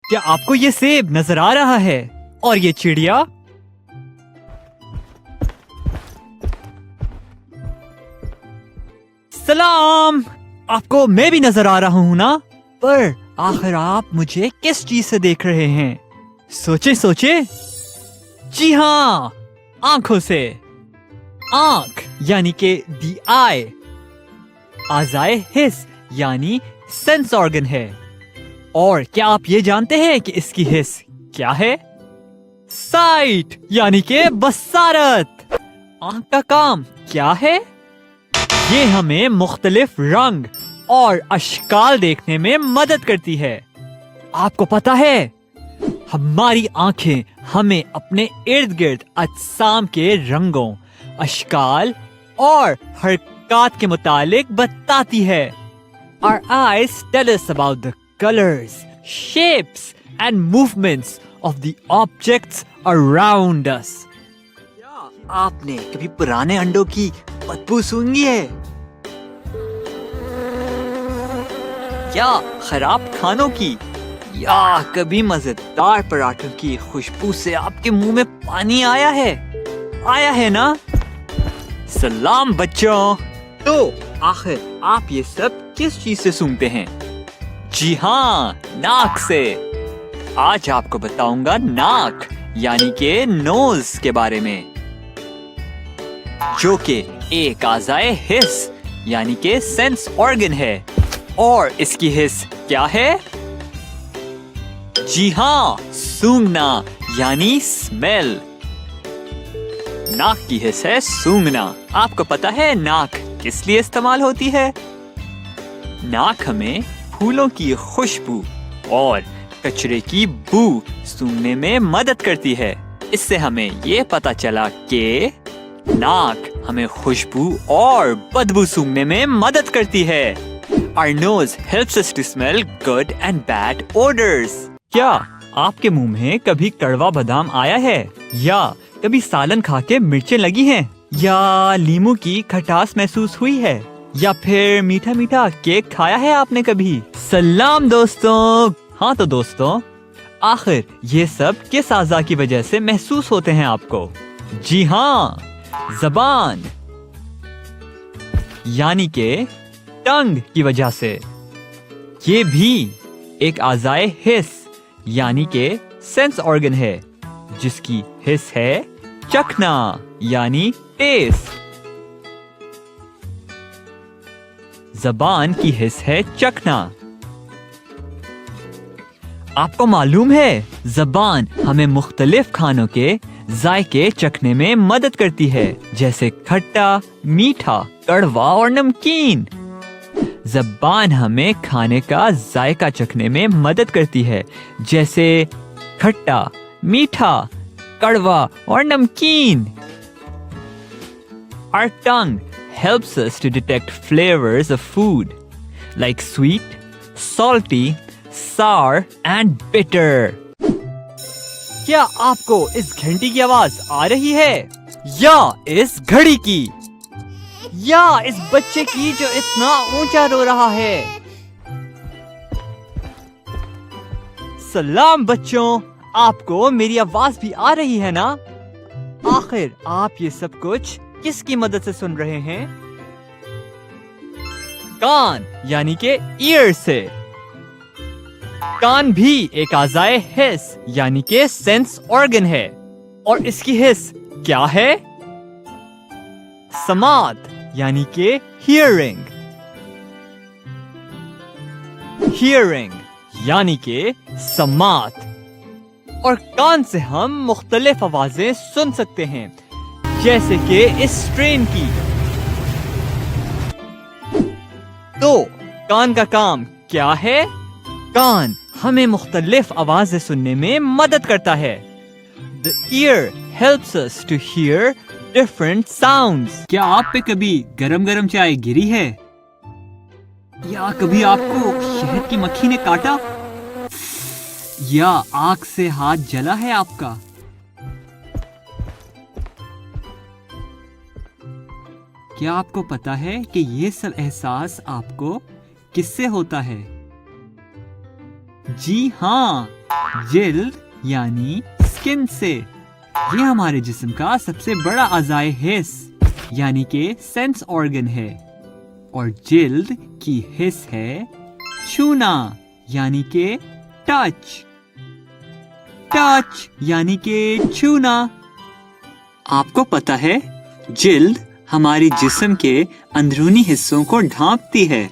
क्या आपको ये सेब नजर आ रहा है और ये चिड़िया? सलाम, आपको मैं भी नजर आ रहा हूँ ना? पर आखिर आप मुझे किस चीज से देख रहे हैं? सोचे सोचे। जी हाँ, आंखों से। आंख यानी के दी आई, आज़ाए हिस यानी सेंस ऑर्गन है। और क्या आप ये जानते हैं कि इसकी हिस क्या है? साइट यानी के बसारत। आंख का काम क्या है? ये हमें मुख्तलिफ रंग और अशकाल देखने में मदद करती है। आपको पता है, हमारी आंखें हमें अपने इर्द गिर्द अजसाम के रंगों, अशकाल और हरकत के मुतालिक बताती है। Our eyes tell us about the colors, shapes and movements of the objects around us. क्या आपने कभी पुराने अंडों की बदबू सूंघी है? क्या खराब खानों की, या कभी मजेदार पराठों की खुशबू से आपके मुंह में पानी आया है? आया है ना? सलाम बच्चों। तो आखिर आप ये सब किस चीज से सूंघते हैं? जी हाँ, नाक से। आज आपको बताऊंगा नाक यानी के नोज के बारे में, जो कि एक आज़ाए हिस यानी के सेंस ऑर्गन है। और इसकी हिस क्या है? जी हाँ, सूंघना यानी स्मेल। नाक की हिस है सूंघना। आपको पता है नाक किस लिए इस्तेमाल होती है? नाक हमें फूलों की खुशबू और कचरे की बू सूंघने में मदद करती है। इससे हमें ये पता चला कि नाक हमें खुशबू और बदबू सूंघने में मदद करती है। Our nose helps us to smell good and bad odors. क्या आपके मुंह में कभी कड़वा बादाम आया है? या कभी सालन खा के मिर्चें लगी हैं? या लीमू की खटास महसूस हुई है? या फिर मीठा मीठा केक खाया है आपने कभी? सलाम दोस्तों। हाँ तो दोस्तों, आखिर ये सब किस आज़ा की वजह से महसूस होते हैं आपको? जी हाँ, ज़बान यानी के टंग की वजह से। ये भी एक आज़ाए हिस यानी के सेंस ऑर्गन है, जिसकी हिस है चखना यानी टेस्ट। ज़बान की हिस है चखना। आपको मालूम है, ज़बान हमें मुख्तलिफ खानों के जायके चखने में मदद करती है, जैसे खट्टा, मीठा, कड़वा और नमकीन। ज़बान हमें खाने का जायका चखने में मदद करती है, जैसे खट्टा, मीठा, कड़वा और नमकीन। Our tongue helps us to detect flavors of food like sweet, salty, sour and bitter. क्या आपको इस घंटी की आवाज आ रही है? या इस घड़ी की? या इस बच्चे की जो इतना ऊंचा रो रहा है? सलाम बच्चों, आपको मेरी आवाज भी आ रही है ना? आखिर आप ये सब कुछ किसकी मदद से सुन रहे हैं? कान यानी के ईयर से। कान भी एक आज़ाए हिस यानी के सेंस ऑर्गन है। और इसकी हिस क्या है? समात यानी के हियरिंग। हियरिंग यानी के समात। और कान से हम मुख्तलिफ आवाजें सुन सकते हैं, जैसे कि इस ट्रेन की। तो कान का काम क्या है? कान हमें मुख्तलिफ आवाजें सुनने में मदद करता है। The ear helps us to hear different sounds. क्या आप पे कभी गरम गरम चाय गिरी है? या कभी आपको शहद की मक्खी ने काटा? या आग से हाथ जला है आपका? क्या आपको पता है कि ये सब एहसास आपको किससे होता है? जी हाँ, جلد یعنی سکن سے. یہ ہمارے جسم کا سب سے بڑا اعضائے حس یعنی کہ سینس آرگن ہے. اور جلد کی حس ہے چھونا یعنی کہ ٹچ. ٹچ یعنی کہ چھونا. آپ کو پتا ہے جلد ہماری جسم کے اندرونی حصوں کو ڈھانپتی ہے.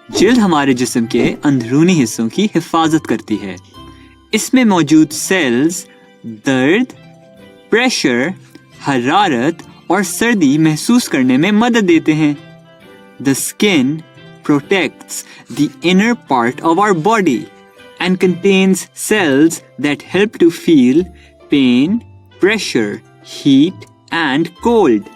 جلد ہمارے جسم کے اندرونی حصوں کی حفاظت کرتی ہے. اس میں موجود سیلز درد، پریشر، حرارت اور سردی محسوس کرنے میں مدد دیتے ہیں. The skin protects the inner part of our body and contains cells that help to feel pain, pressure, heat and cold.